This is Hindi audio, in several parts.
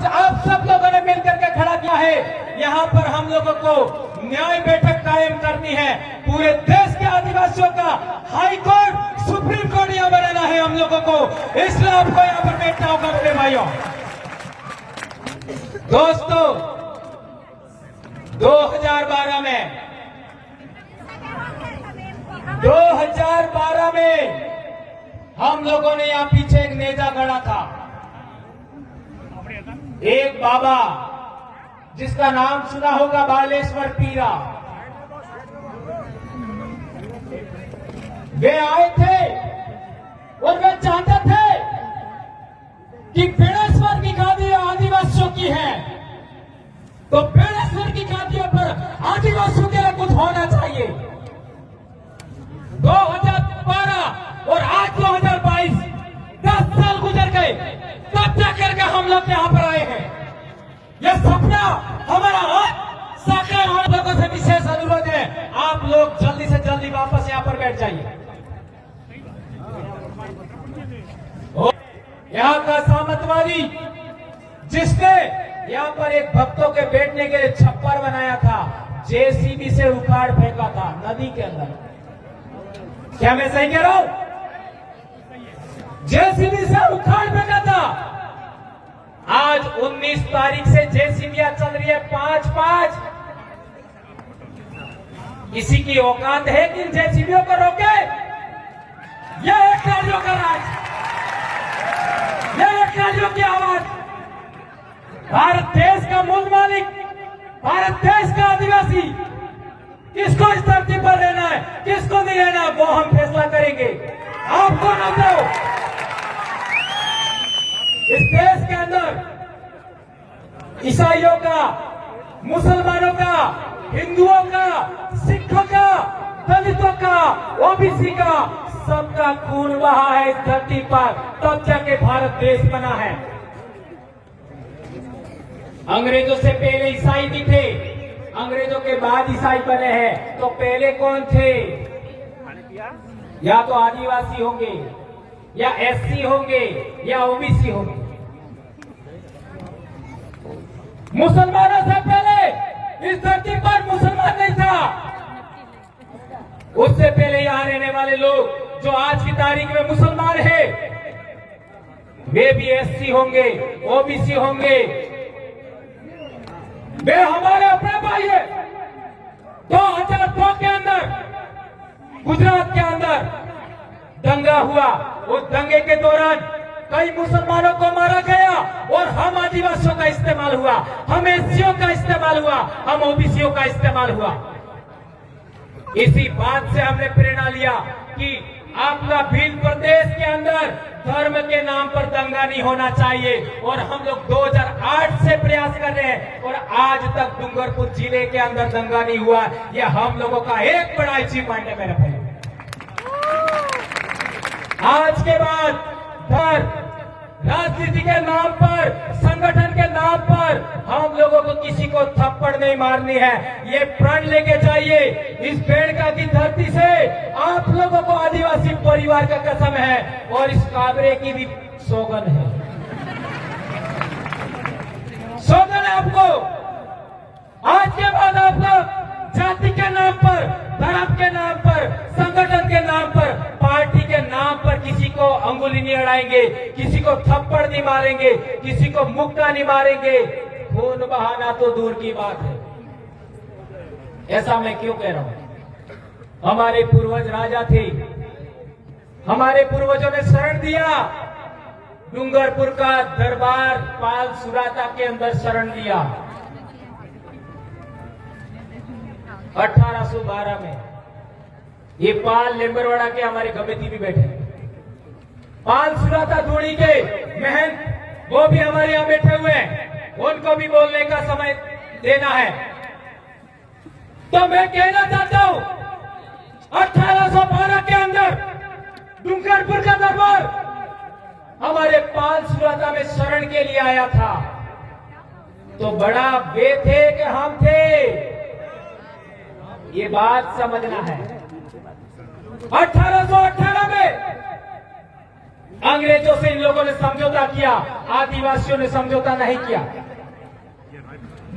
आज आप सब लोगों ने मिलकर के खड़ा किया है। यहाँ पर हम लोगों को न्याय बैठक कायम करनी है। पूरे देश के आदिवासियों का हाई कोर्ट, सुप्रीम कोर्ट यहाँ बनाना है हम लोगों को, इसलिए आपको यहाँ पर बैठना होगा अपने भाइयों। दोस्तों, 2012 में हम लोगों ने यहाँ पीछे एक नेजा गढ़ा था, एक बाबा जिसका नाम सुना होगा, बालेश्वर पीरा। वे आए थे और वे चाहते थे कि बेड़ेश्वर की गादी आदिवासियों की है, तो बेड़ेश्वर की गादियों पर आदिवासियों के लिए कुछ होना चाहिए। 2012 और आज 2022, 10 साल गुजर गए, तब जाकर के हम लोग यहाँ पर आए हैं। यह सपना हमारा आज साकार होने लोगों से विशेष अनुरोध है, आप लोग जल्दी से जल्दी वापस यहाँ पर बैठ जाइए। यहाँ का सामंतवादी जिसने यहाँ पर एक भक्तों के बैठने के लिए छप्पर बनाया था, जेसीबी से उखाड़ फेंका था नदी के अंदर। क्या मैं सही कह रहा हूं? जेसीबी से उखाड़ फेंका था। आज 19 तारीख से जेसीबियां चल रही है 5-5। किसी की औकात है कि इन जेसीबियों को रोके? यह एक गाड़ियों का राज, यह एक गाड़ियों की आवाज। भारत देश का मूल मालिक, भारत देश का आदिवासी, किसको इस धरती पर रहना है, किसको नहीं रहना है, वो हम फैसला करेंगे। आपको न दो। इस देश के अंदर ईसाइयों का, मुसलमानों का, हिंदुओं का, सिखों का, दलितों का, ओबीसी का, सबका खून बहा है इस धरती पर, तब जाके भारत देश बना है। अंग्रेजों से पहले ईसाई भी थे, अंग्रेजों के बाद ईसाई बने हैं, तो पहले कौन थे? या तो आदिवासी होंगे, या एससी होंगे, या ओबीसी होंगे। मुसलमानों से पहले इस धरती पर मुसलमान नहीं था। उससे पहले यहां रहने वाले लोग जो आज की तारीख में मुसलमान हैं, वे भी एससी होंगे, ओबीसी होंगे। वे हमारे अपने भाई है। 2002 के अंदर गुजरात के अंदर दंगा हुआ, उस दंगे के दौरान कई मुसलमानों को मारा गया और हम आदिवासियों का इस्तेमाल हुआ, हम एससीओ का इस्तेमाल हुआ, हम ओबीसीओ का इस्तेमाल हुआ। इसी बात से हमने प्रेरणा लिया कि आपका भील प्रदेश के अंदर धर्म के नाम पर दंगा नहीं होना चाहिए, और हम लोग 2008 से प्रयास कर रहे हैं और आज तक डूंगरपुर जिले के अंदर दंगा नहीं हुआ। यह हम लोगों का एक बड़ा अचीवमेंट है मेरे भाई। आज के बाद राजनीति के नाम पर, संगठन के नाम पर हम लोगों को किसी को थप्पड़ नहीं मारनी है। ये प्रण लेके जाइए। इस बेड़का की धरती से आप लोगों को आदिवासी परिवार का कसम है और इस काबरे की भी सौगन है, सौगन है आपको। आज के बाद आप लोग जाति के नाम पर, धर्म के नाम पर, संगठन के नाम पर, पार्टी के नाम पर किसी को अंगुली नहीं अड़ाएंगे, किसी को थप्पड़ नहीं मारेंगे, किसी को मुक्का नहीं मारेंगे। खून बहाना तो दूर की बात है। ऐसा मैं क्यों कह रहा हूं? हमारे पूर्वज राजा थे, हमारे पूर्वजों ने शरण दिया। डूंगरपुर का दरबार पाल सुराता के अंदर शरण लिया 1812 में। ये पाल लेम्बरवाड़ा के हमारे गमेती भी बैठे, पाल सुराता धोड़ी के महंत वो भी हमारे यहां बैठे हुए हैं, उनको भी बोलने का समय देना है। तो मैं कहना चाहता हूं, 1812 के अंदर डूंगरपुर का दरबार हमारे पाल सुराता में शरण के लिए आया था, तो बड़ा वे थे कि हम थे, ये बात समझना है। 1818 में अंग्रेजों से इन लोगों ने समझौता किया, आदिवासियों ने समझौता नहीं किया।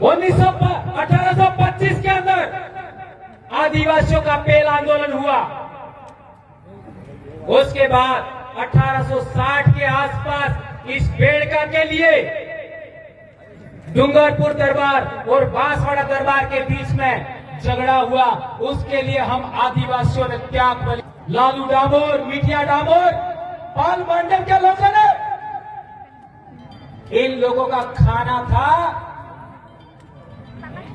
1825 के अंदर आदिवासियों का पेल आंदोलन हुआ। उसके बाद 1860 के आसपास इस बेड़का के लिए डूंगरपुर दरबार और बांसवाड़ा दरबार के बीच में झगड़ा हुआ। उसके लिए हम आदिवासियों ने त्याग बलि, लालू डामोर, मिठिया डामोर, पाल मंडल के लोगों ने, इन लोगों का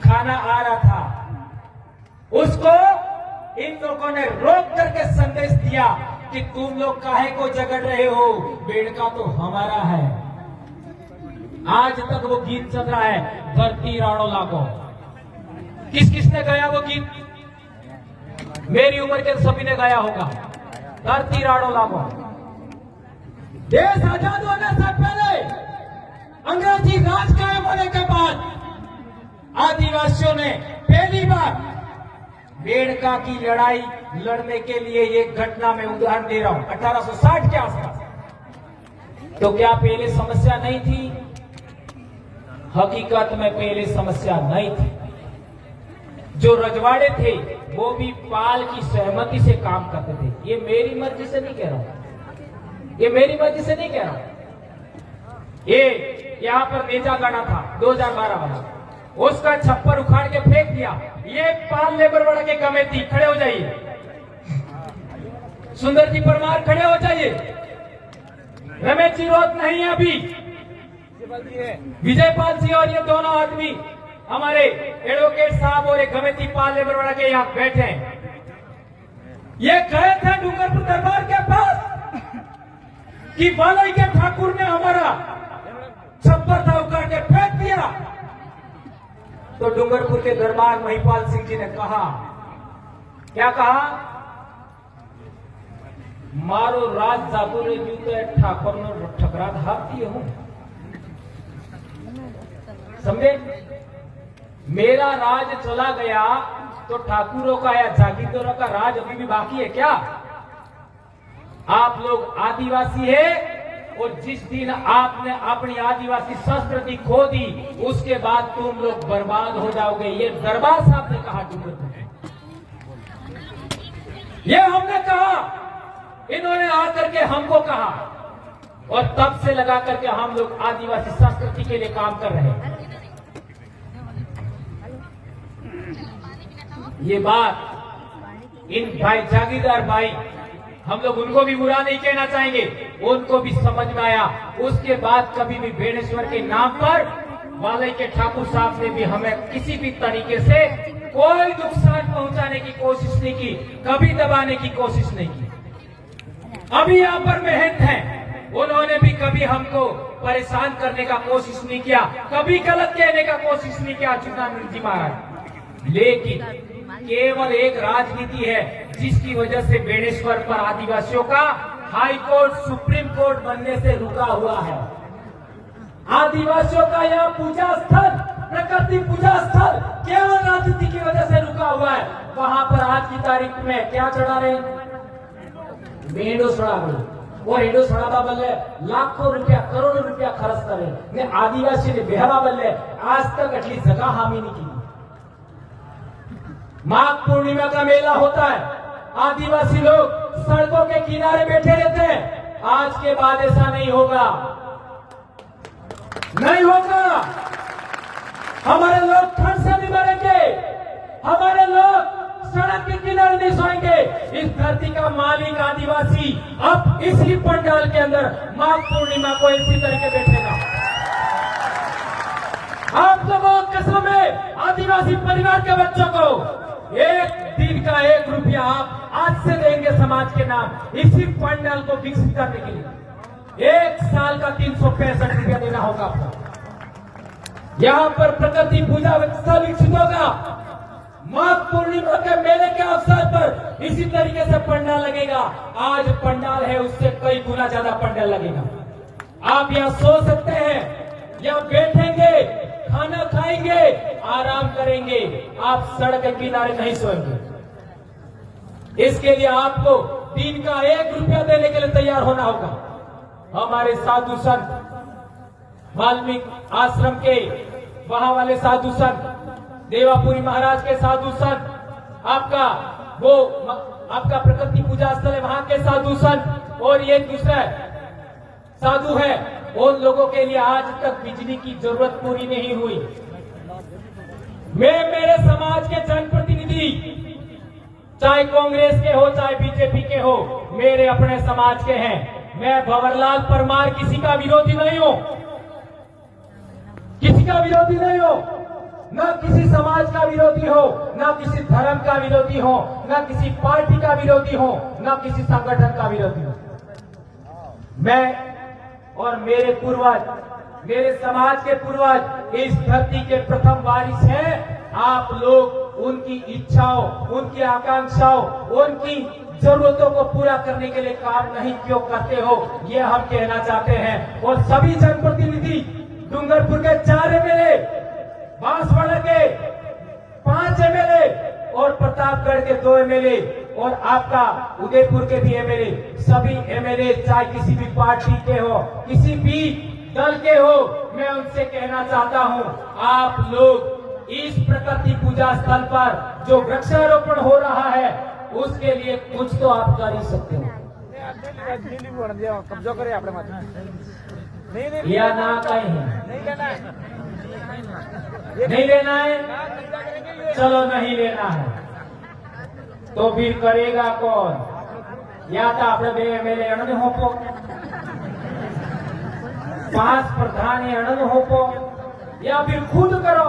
खाना आ रहा था, उसको इन लोगों ने रोक करके संदेश दिया कि तुम लोग काहे को झगड़ रहे हो, बेड़का तो हमारा है। आज तक वो गीत चल रहा है, धरती राणो लागो। किसने गाया वो गीत? मेरी उम्र के सभी ने गाया होगा, धरती राणो लागो। देश आजाद होने से पहले, अंग्रेजी राज कायम होने के बाद आदिवासियों ने पहली बार बेड़का की लड़ाई लड़ने के लिए एक घटना में उदाहरण दे रहा हूं, 1860 के आसपास। तो क्या पहले समस्या नहीं थी? हकीकत में पहले समस्या नहीं थी। जो रजवाड़े थे वो भी पाल की सहमति से काम करते थे। ये मेरी मर्जी से नहीं कह रहा हूं, ये मेरी मर्जी से नहीं कह रहा हूं। ये यहां पर नेजा गाना था 2012 वाला, उसका छप्पर उखाड़ के फेंक दिया। ये पाल लेबर वाला के कमेटी, खड़े हो जाइए। सुंदर जी परमार खड़े हो जाइए। रमेश जी रोत नहीं है अभी, विजय पाल जी और ये दोनों आदमी हमारे एडवोकेट साहब और एक कमेटी पाल लेबर वाला के यहां बैठे हैं। ये गए थे डूंगरपुर दरबार के पास कि बालई के ठाकुर ने हमारा छप्पर था उखाड़ के फेंक दिया। तो डूंगरपुर के दरबार महिपाल सिंह जी ने कहा, क्या कहा? मारो राज जातो रे जूते ठाकुर ने ठकरा धापती हूं। समझे? मेरा राज चला गया तो ठाकुरों का या जागीरदारों का राज अभी भी बाकी है क्या? आप लोग आदिवासी है, और जिस दिन आपने अपनी आदिवासी संस्कृति खो दी उसके बाद तुम लोग बर्बाद हो जाओगे। ये दरबार साहब ने कहा, ये हमने कहा, इन्होंने आकर के हमको कहा, और तब से लगा करके हम लोग आदिवासी संस्कृति के लिए काम कर रहे हैं। ये बात इन भाई जागीरदार भाई, हम लोग उनको भी बुरा नहीं कहना चाहेंगे, उनको भी समझ में आया। उसके बाद कभी भी बेणेश्वर के नाम पर वाले के ठाकुर साहब ने भी हमें किसी भी तरीके से कोई नुकसान पहुंचाने की कोशिश नहीं की, कभी दबाने की कोशिश नहीं की। अभी यहाँ पर महंत हैं, उन्होंने भी कभी हमको परेशान करने का कोशिश नहीं किया, कभी गलत कहने का कोशिश नहीं किया चिन्नानंद जी महाराज। लेकिन केवल एक राजनीति है जिसकी वजह से बेणेश्वर पर आदिवासियों का हाई कोर्ट, सुप्रीम कोर्ट बनने से रुका हुआ है। आदिवासियों का यह पूजा स्थल, प्रकृति पूजा स्थल केवल राजनीति की वजह से रुका हुआ है। वहां पर आज की तारीख में क्या चढ़ा रहे? मेढो सड़ा बोले, वो हेडो सड़ा बल्ले लाखों रुपया, करोड़ों रुपया खर्च करे ने आदिवासी ने बेहवा बल्ले आज तक अटली जगह हामी नहीं की। माघ पूर्णिमा का मेला होता है, आदिवासी लोग सड़कों के किनारे बैठे रहते हैं। आज के बाद ऐसा नहीं होगा, नहीं होगा। हमारे लोग ठंड से नहीं मरेंगे, हमारे लोग सड़क के किनारे नहीं सोएंगे। इस धरती का मालिक आदिवासी अब इसी पंडाल के अंदर माघ पूर्णिमा को इसी तरीके बैठेगा। आप लोगों को कसम है, आदिवासी परिवार के बच्चों को एक दिन का 1 रुपया आप आज से देंगे समाज के नाम, इसी पंडाल को विकसित करने के लिए। 1 साल का 365 रुपया देना होगा आपको। यहाँ पर प्रकृति पूजा स्थल विकसित होगा। माघ पूर्णिमा के मेले के अवसर पर इसी तरीके से पंडाल लगेगा। आज पंडाल है, उससे कई गुना ज्यादा पंडाल लगेगा। आप यहाँ सो सकते हैं, यहाँ बैठेंगे, खाना खाएंगे, आराम करेंगे। आप सड़क के किनारे नहीं सोएंगे। इसके लिए आपको दिन का 1 रुपया देने के लिए तैयार होना होगा। हमारे साधु संत वाल्मीकि आश्रम के वहां वाले साधु संत, देवापुरी महाराज के साधु संत, आपका प्रकृति पूजा स्थल है वहां के साधु संत, और ये दूसरा साधु है, उन लोगों के लिए आज तक बिजली की जरूरत पूरी नहीं हुई। मैं मेरे समाज के जनप्रतिनिधि, चाहे कांग्रेस के हो चाहे बीजेपी के हो, मेरे अपने समाज के हैं। मैं भंवरलाल परमार किसी का विरोधी नहीं हूं, किसी का विरोधी नहीं हो, न किसी समाज का विरोधी हो, न किसी धर्म का विरोधी हो, न किसी पार्टी का विरोधी हो, न किसी संगठन का विरोधी हो। मैं और मेरे पूर्वज, मेरे समाज के पूर्वज इस धरती के प्रथम वारिस हैं। आप लोग उनकी इच्छाओं, उनकी आकांक्षाओं, उनकी जरूरतों को पूरा करने के लिए काम नहीं क्यों करते हो, ये हम कहना चाहते हैं। और सभी जनप्रतिनिधि, डूंगरपुर के 4 एमएलए, बांसवाड़ा के 5 एमएलए और प्रतापगढ़ के 2 एमएलए और आपका उदयपुर के भी एमएलए, सभी एमएलए चाहे किसी भी पार्टी के हो, किसी भी दल के हो, मैं उनसे कहना चाहता हूं, आप लोग इस प्रकृति पूजा स्थल पर जो वृक्षारोपण हो रहा है उसके लिए कुछ तो आप कर ही सकते हो, या ना कहीं नहीं लेना है, चलो नहीं लेना है तो फिर करेगा कौन? या तो આપણે 2 एमएलए अणन होपो, 5 प्रधान अणन होपो, या फिर खुद करो,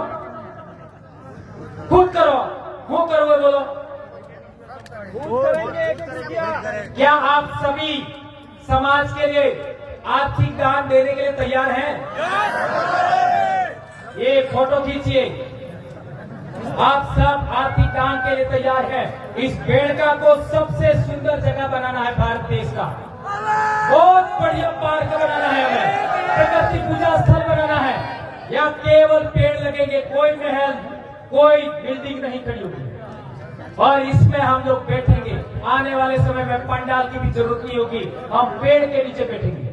खुद करो। वो करो, बोलो क्या आप सभी समाज के लिए आर्थिक दान देने के लिए तैयार हैं? ये फोटो खींचिए, आप सब आर्थिक दान के लिए तैयार हैं। इस बेड़का को सबसे सुंदर जगह बनाना है भारत देश का, बहुत बढ़िया पार्क बनाना है, हमें प्रकृति पूजा स्थल बनाना है। यहाँ केवल पेड़ लगेंगे, कोई महल, कोई बिल्डिंग नहीं खड़ी होगी, और इसमें हम लोग बैठेंगे। आने वाले समय में पंडाल की भी जरूरत नहीं होगी, हम पेड़ के नीचे बैठेंगे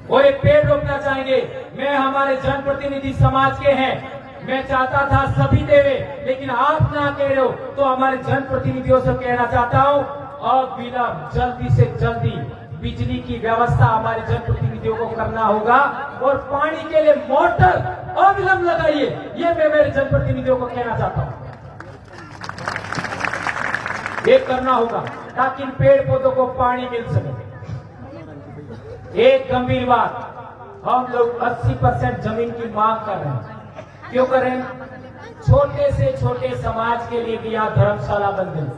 और ये पेड़ रोपना चाहेंगे। मैं हमारे जनप्रतिनिधि समाज के हैं, मैं चाहता था सभी देवे, लेकिन आप ना कह रहे हो तो हमारे जनप्रतिनिधियों से कहना चाहता हूं, अविलंब जल्दी से जल्दी बिजली की व्यवस्था हमारे जनप्रतिनिधियों को करना होगा, और पानी के लिए मोटर अविलंब लगाइए, ये मैं मेरे जनप्रतिनिधियों को कहना चाहता हूं। ये करना होगा ताकि इन पेड़ पौधों को पानी मिल सके। एक गंभीर बात, हम लोग 80% जमीन की मांग कर रहे हैं। क्यों कर रहे हैं? छोटे से छोटे समाज के लिए भी यहाँ धर्मशाला बन गई,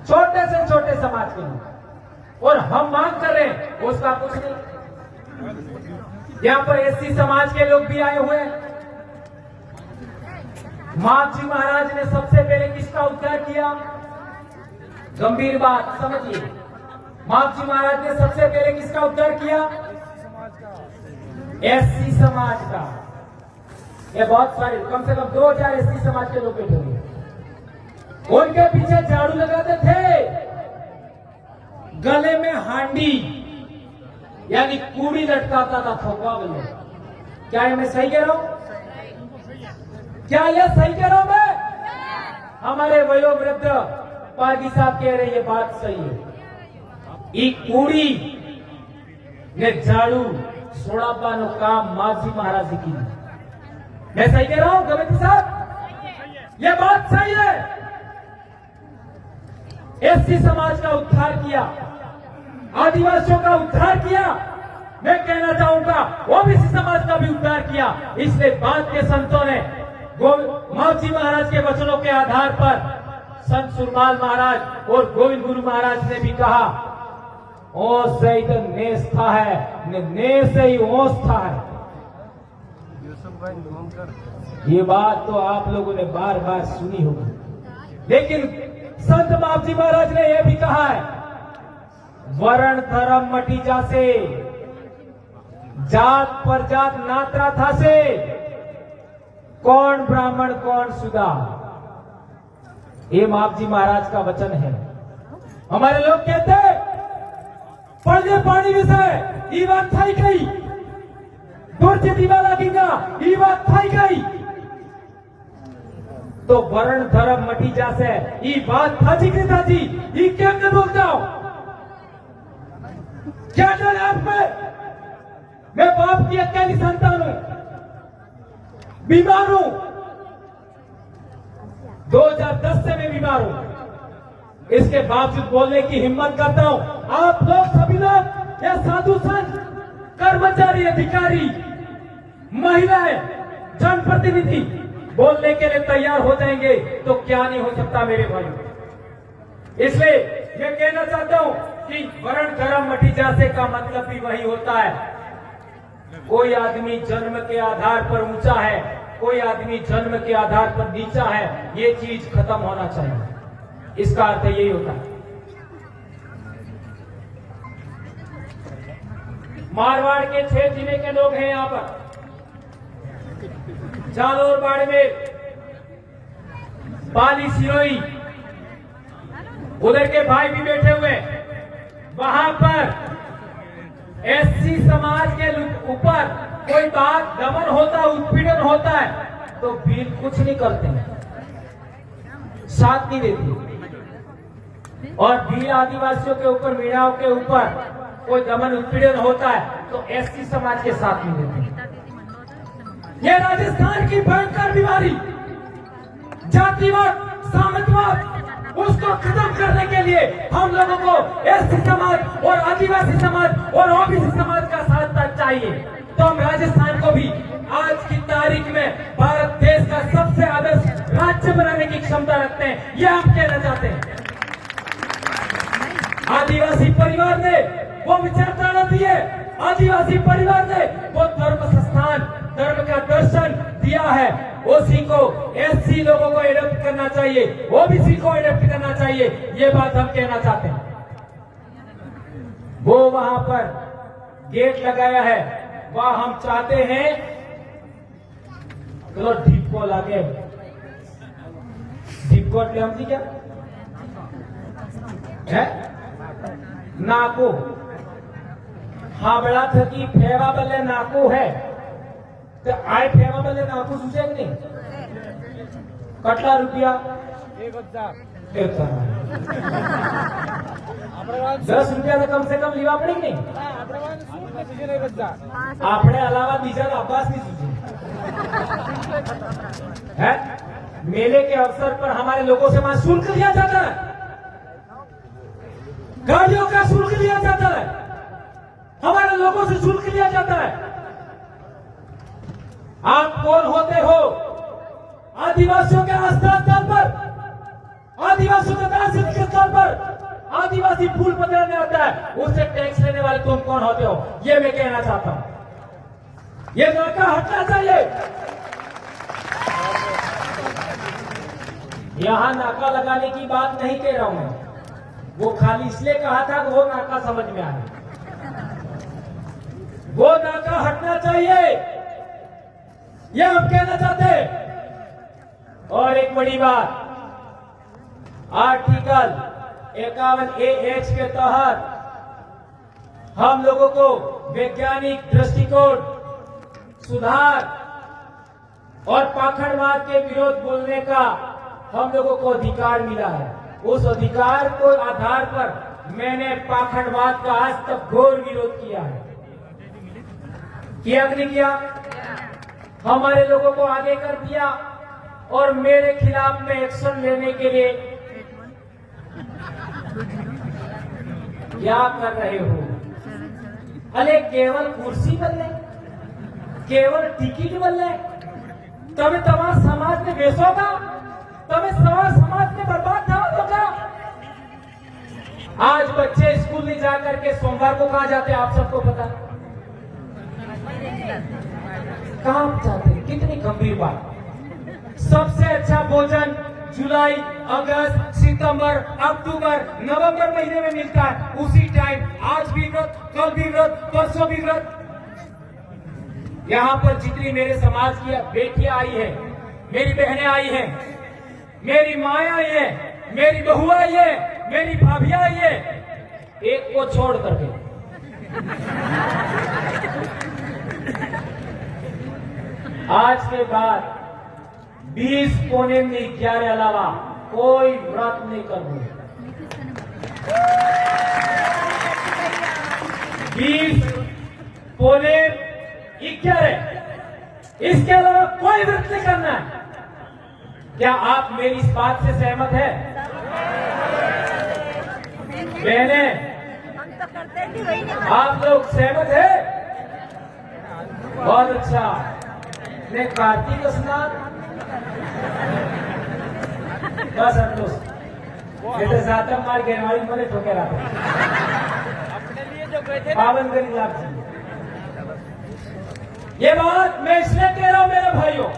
छोटे से छोटे समाज के लिए, और हम मांग कर रहे हैं उसका कुछ नहीं। यहाँ पर एससी समाज के लोग भी आए हुए हैं। मापजी महाराज ने सबसे पहले किसका उद्धार किया? गंभीर बात समझिए, मापजी महाराज ने सबसे पहले किसका उद्धार किया? एससी समाज का। ये बहुत सारे, कम से कम 2000 एससी समाज के लोग बैठे हुए, उनके पीछे झाड़ू लगाते थे, गले में हांडी यानी कूड़ी लटकाता था थोपा में। क्या ये मैं सही कह रहा हूं? क्या ये सही कह रहा हूं मैं? हमारे वयोवृद्ध पागी साहब कह रहे ये बात सही है। ई कूड़ी ने झाड़ू सोड़ाबानो काम माजी महाराज की। मैं सही कह रहा हूं गवेती साहब? ये बात सही है। एससी समाज का उद्धार किया, आदिवासियों का उद्धार किया, मैं कहना चाहूंगा ओबीसी समाज का भी उद्धार किया। इसलिए बाद के संतों ने मावजी महाराज के वचनों के आधार पर संत सुरमाल महाराज और गोविंद गुरु महाराज ने भी कहा, ओस से ही तो नेस था है, ने से ही ओस था है। ये बात तो आप लोगों ने बार बार सुनी होगी, लेकिन संत मावजी महाराज ने यह भी कहा है, वर्ण धर्म मटी जासे, जात पर जात नात्रा था से, कौन ब्राह्मण कौन सुदा। ये मावजी महाराज का वचन है। हमारे लोग कहते हैं पडदे पाणी विषय ई बात थाई गई, दूरचे दिवा लागेगा ई बात थाई गई, तो वर्ण धर्म मटी जासे ई बात थाजी के थाजी ई केम ने बोलता हूं? क्या डर है आप में? मैं बाप की अकेली संतान हूं, बीमार हूं, 2010 से मैं बीमार हूं, इसके बावजूद बोलने की हिम्मत करता हूं। आप लोग सभी लोग, या साधु संत, कर्मचारी, अधिकारी, महिलाएं, जनप्रतिनिधि बोलने के लिए तैयार हो जाएंगे तो क्या नहीं हो सकता मेरे भाई। इसलिए मैं कहना चाहता हूं कि वर्ण धर्म मटी जासे का मतलब भी वही होता है। कोई आदमी जन्म के आधार पर ऊंचा है, कोई आदमी जन्म के आधार पर नीचा है, ये चीज खत्म होना चाहिए। इसका अर्थ यही होता है। मारवाड़ के 6 जिले के लोग हैं यहां पर, जालोर, बाड़मेर, पाली, सिरोही, उधर के भाई भी बैठे हुए। वहां पर एससी समाज के ऊपर कोई बात दमन होता है, उत्पीड़न होता है तो बिल कुछ नहीं करते, साथ नहीं देती। और भील आदिवासियों के ऊपर, मीणाओं के ऊपर कोई दमन उत्पीड़न होता है तो एससी समाज के साथ नहीं देते। ये राजस्थान की भयंकर बीमारी जातिवाद, सामंतवाद, उसको खत्म करने के लिए हम लोगों को एससी समाज और आदिवासी समाज और ओबीसी समाज का साथ चाहिए। तो हम राजस्थान को भी आज की तारीख में भारत देश का सबसे आदर्श राज्य बनाने की क्षमता रखते हैं, यह हम कहना चाहते हैं। आदिवासी परिवार ने वो विचारधारा दी है, आदिवासी परिवार ने वो धर्म संस्थान, धर्म का दर्शन दिया है। ओसी को, एससी लोगों को एडप्ट करना चाहिए, ओबीसी को एडप्ट करना चाहिए, ये बात हम कहना चाहते हैं। वो वहां पर गेट लगाया है, वह हम चाहते हैं तो ढिपको लगे। ढिपको એટલે સમજી क्या है? नाको हाबड़ा थकी फेवा बल्ले नाको है तो आय फेवा बल्ले नाको सूझे नहीं। कटला रुपया 1000 10 रुपया तो कम से कम लेवा पड़े नहीं। આપણે अलावा बीजा अब्बास नहीं सूझे है। मेले के अवसर पर हमारे लोगों से वहां शुल्क लिया जाता है, गाड़ियों का शुल्क लिया जाता है, हमारे लोगों से शुल्क लिया जाता है। आप कौन होते हो? आदिवासियों के आस्था स्थल पर, आदिवासियों के दार्शनिक स्थल पर आदिवासी फूल पकड़ने आता है, उससे टैक्स लेने वाले तुम कौन होते हो? ये मैं कहना चाहता हूं। ये नाका हटना चाहिए। यहां नाका लगाने की बात नहीं कह रहा हूं मैं, वो खाली इसलिए कहा था कि वो नाका समझ में आए। वो नाका हटना चाहिए, ये हम कहना चाहते हैं। और एक बड़ी बात, आर्टिकल 51A(H) के तहत हम लोगों को वैज्ञानिक दृष्टिकोण, सुधार और पाखंडवाद के विरोध बोलने का हम लोगों को अधिकार मिला है। उस अधिकार को आधार पर मैंने पाखंडवाद का आज तक घोर विरोध किया है। किया कि नहीं किया? हमारे लोगों को आगे कर दिया और मेरे खिलाफ में एक्शन लेने के लिए क्या कर रहे हो? अरे केवल कुर्सी बदले, केवल टिकट बदले, तभी तमाम समाज में बेचोगा, तभी समाज में बर्बाद होगा। आज बच्चे स्कूल नहीं जाकर के सोमवार को कहां जाते हैं? आप सबको पता, कहां जाते हैं? कितनी गंभीर बात। सबसे अच्छा भोजन जुलाई, अगस्त, सितंबर, अक्टूबर, नवंबर महीने में मिलता है। उसी टाइम आज भी व्रत, कल भी व्रत, परसों भी व्रत। यहाँ पर जितनी मेरे समाज की बेटियां आई है, मेरी बहनें आई हैं, मेरी माँ आई है, मेरी बहू आई है, मेरी भाभी आई है, एक को छोड़ करके आज के बाद 20 पौने 11 अलावा कोई व्रत नहीं करूंगा। 20 पौने 11 इसके अलावा कोई व्रत नहीं करना है। क्या आप मेरी इस बात से सहमत है? बहने, आप लोग सहमत है? बहुत अच्छा। ने कार्तिक स्नान बस संतोष तो ज्यादा मार गहवाड़ी मने ठोके रहा पावन करी लाभ जी। ये बात मैं इसलिए कह रहा हूं मेरे भाइयों,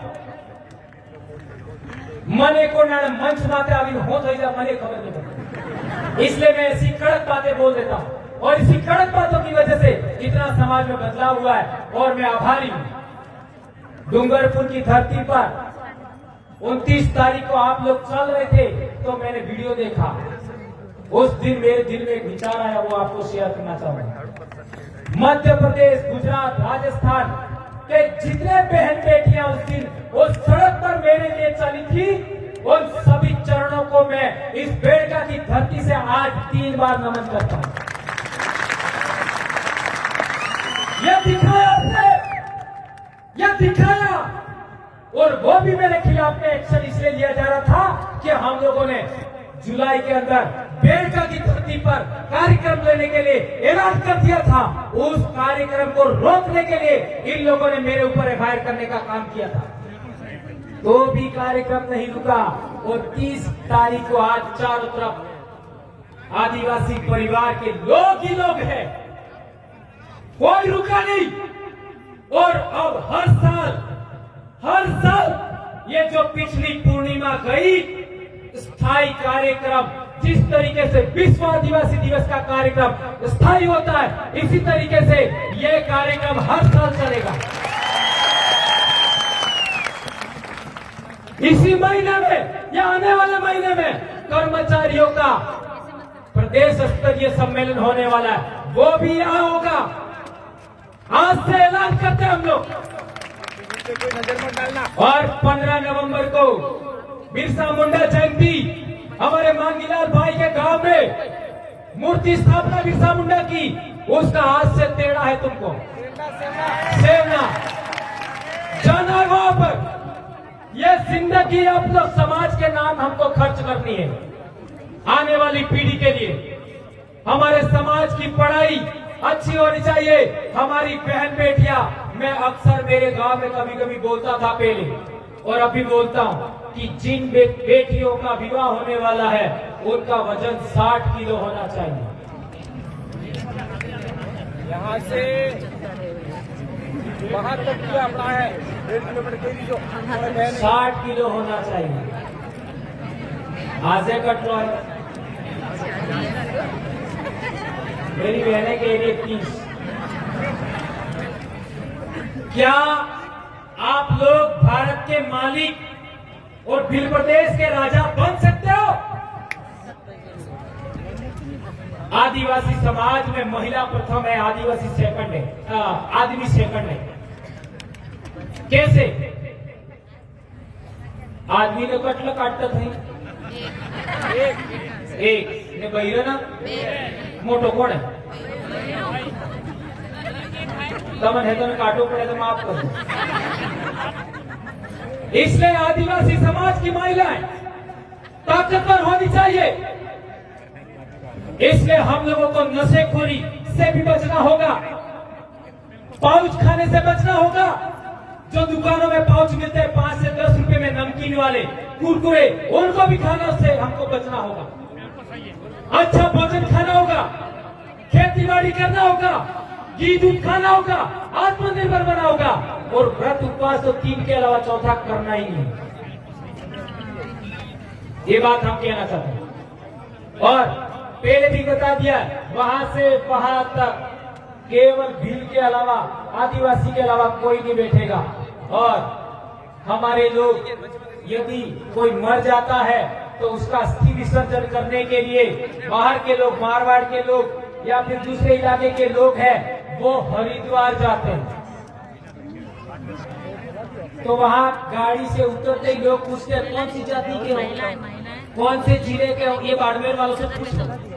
मने को ना मंच माते अभी हो तो मने खबर नहीं पड़ती, इसलिए मैं ऐसी कड़क बातें बोल देता हूं और इसी कड़क बातों की वजह से इतना समाज में बदलाव हुआ है और मैं आभारी हूं। डूंगरपुर की धरती पर 29 तारीख को आप लोग चल रहे थे तो मैंने वीडियो देखा। उस दिन मेरे दिल में एक विचार आया, वो आपको शेयर करना चाहूंगा। मध्य प्रदेश, गुजरात, राजस्थान के जितने बहन बेटियां उस दिन उस सड़क पर मेरे लिए चली थी, उन सभी चरणों को मैं इस बेड़का की धरती से आज 3 बार नमन करता हूं। यह दिखाया आपने, यह दिखाया, और वो भी मेरे खिलाफ में एक्शन इसलिए लिया जा रहा था कि हम लोगों ने जुलाई के अंदर बेड़का की धरती पर कार्यक्रम लेने के लिए ऐलान कर दिया था। उस कार्यक्रम को रोकने के लिए इन लोगों ने मेरे ऊपर एफआईआर करने का काम किया था, तो भी कार्यक्रम नहीं रुका। और 30 तारीख को आज चारों तरफ आदिवासी परिवार के लोग ही लोग हैं, कोई रुका नहीं। और अब हर साल ये जो पिछली पूर्णिमा गई, स्थायी कार्यक्रम, जिस तरीके से विश्व आदिवासी दिवस का कार्यक्रम स्थायी होता है, इसी तरीके से यह कार्यक्रम हर साल चलेगा। इसी महीने में या आने वाले महीने में कर्मचारियों का प्रदेश स्तरीय सम्मेलन होने वाला है, वो भी यहाँ होगा। आज से ऐलान करते हैं हम लोग। और 15 नवंबर को बिरसा मुंडा जयंती, हमारे मांगीलाल भाई के गांव में मूर्ति स्थापना बिरसा मुंडा की, उसका आज से टेढ़ा है तुमको सेवना जाना वहां पर। यह जिंदगी आप लोग समाज के नाम हमको खर्च करनी है, आने वाली पीढ़ी के लिए। हमारे समाज की पढ़ाई अच्छी होनी चाहिए। हमारी बहन बेटियां, मैं अक्सर मेरे गांव में कभी कभी बोलता था पहले और अभी बोलता हूं कि जिन बेटियों का विवाह होने वाला है उनका वजन 60 किलो होना चाहिए। यहाँ से वहां तक जो अपना है 1.5 किलोमीटर के लिए जो 60 किलो होना चाहिए। आजे कट लो है मेरी बहने के लिए 30। क्या आप लोग भारत के मालिक और भील प्रदेश के राजा बन सकते हो? आदिवासी समाज में महिला प्रथम है, आदिवासी सेकंड है, आदमी सेकंड है। कैसे? आदमी ने कटल काटता था एक ने बहिरे ना मोटो कोण है तमन है तो काटो पड़े तो माफ कर दो। इसलिए आदिवासी समाज की महिलाएं ताकतवर होनी चाहिए। इसलिए हम लोगों को नशेखोरी से भी बचना होगा, पाउच खाने से बचना होगा। जो दुकानों में पाउच मिलते हैं 5 से 10 रुपए में नमकीन वाले कुरकुरे, उनको भी खाना से हमको बचना होगा। अच्छा भोजन खाना होगा, खेती बाड़ी करना होगा, घी दूध खाना होगा, आत्मनिर्भर बना होगा। और व्रत उपवास तो 3 के अलावा चौथा करना ही नहीं। ये बात हम कहना चाहते हैं। और पहले भी बता दिया, वहां से वहां तक केवल भील के अलावा, आदिवासी के अलावा कोई नहीं बैठेगा। और हमारे लोग, यदि कोई मर जाता है तो उसका अस्थि विसर्जन करने के लिए बाहर के लोग, मारवाड़ के लोग या फिर दूसरे इलाके के लोग हैं वो हरिद्वार जाते हैं, तो वहाँ गाड़ी से उतरते ही लोग पूछते हैं कौन सी जाति के हो, कौन से जिले के हो। ये बाड़मेर वालों से पूछते,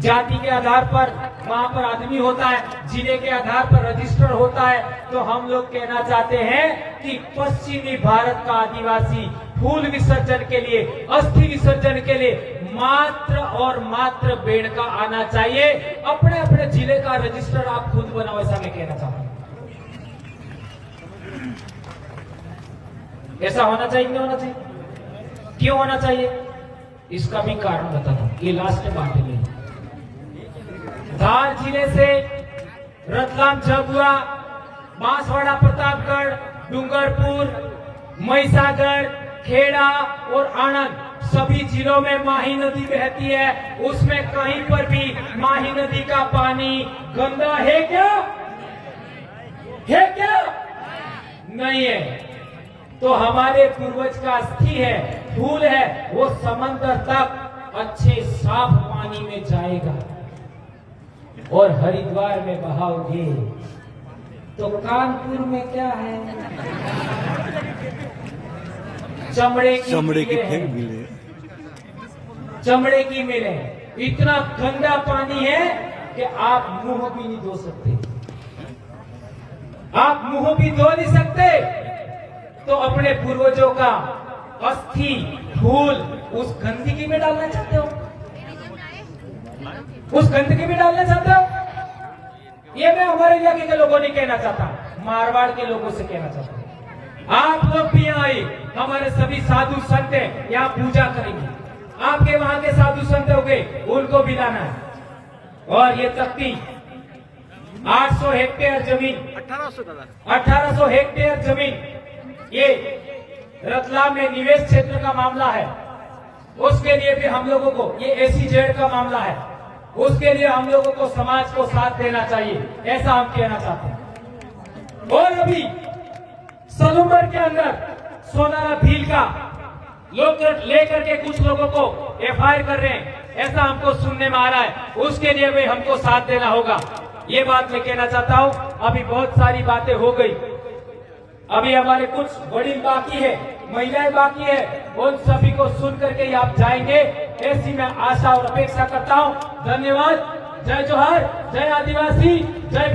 जाति के आधार पर वहाँ पर आदमी होता है, जिले के आधार पर रजिस्टर होता है। तो हम लोग कहना चाहते हैं कि पश्चिमी भारत का आदिवासी फूल विसर्जन के लिए, अस्थि विसर्जन के लिए मात्र और मात्र बेड़का आना चाहिए। अपने अपने जिले का रजिस्टर आप खुद बनाओ, ऐसा मैं कहना चाहता हूँ। ऐसा होना चाहिए नहीं होना चाहिए? क्यों होना चाहिए इसका भी कारण बताता हूँ, ये लास्ट बात है मेरी। धार जिले से रतलाम, झाबुआ, बांसवाड़ा, प्रतापगढ़, डूंगरपुर, महिसागर, खेड़ा और आनंद सभी जिलों में माही नदी बहती है। उसमें कहीं पर भी माही नदी का पानी गंदा है क्या? है क्या? नहीं है। तो हमारे पूर्वज का अस्थि है, फूल है, वो समंदर तक अच्छे साफ पानी में जाएगा और हरिद्वार में बहाओगे तो कानपुर में क्या है? चमड़े की मिले, चमड़े की मिले। इतना गंदा पानी है कि आप मुंह भी नहीं धो सकते, आप मुंह भी धो नहीं सकते। तो अपने पूर्वजों का अस्थि फूल उस गंदगी में डालना चाहते हो? उस गंदगी में डालना चाहते हो? ये मैं हमारे इलाके के लोगों नहीं कहना चाहता, मारवाड़ के लोगों से कहना चाहता हूं। आप लोग भी आए, हमारे सभी साधु संत हैं, यहाँ पूजा करेंगे। आपके वहां के साधु संत हो गए, उनको भी लाना है। और ये तख्ती 800 हेक्टेयर जमीन, 1800 हेक्टेयर जमीन, ये रतलाम में निवेश क्षेत्र का मामला है। उसके लिए भी हम लोगों को, ये SEZ का मामला है, उसके लिए हम लोगों को समाज को साथ देना चाहिए, ऐसा हम कहना चाहते हैं। और अभी सलूमर के अंदर सोनारा भील का लोग लेकर के कुछ लोगों को FIR कर रहे हैं, ऐसा हमको सुनने में आ रहा है। उसके लिए भी हमको साथ देना होगा, ये बात मैं कहना चाहता हूं। अभी बहुत सारी बातें हो गई, अभी हमारे कुछ वडील बाकी है, महिलाएं बाकी है, उन सभी को सुन करके आप जाएंगे, ऐसी मैं आशा और अपेक्षा करता हूं। धन्यवाद। जय जोहार, जय आदिवासी, जय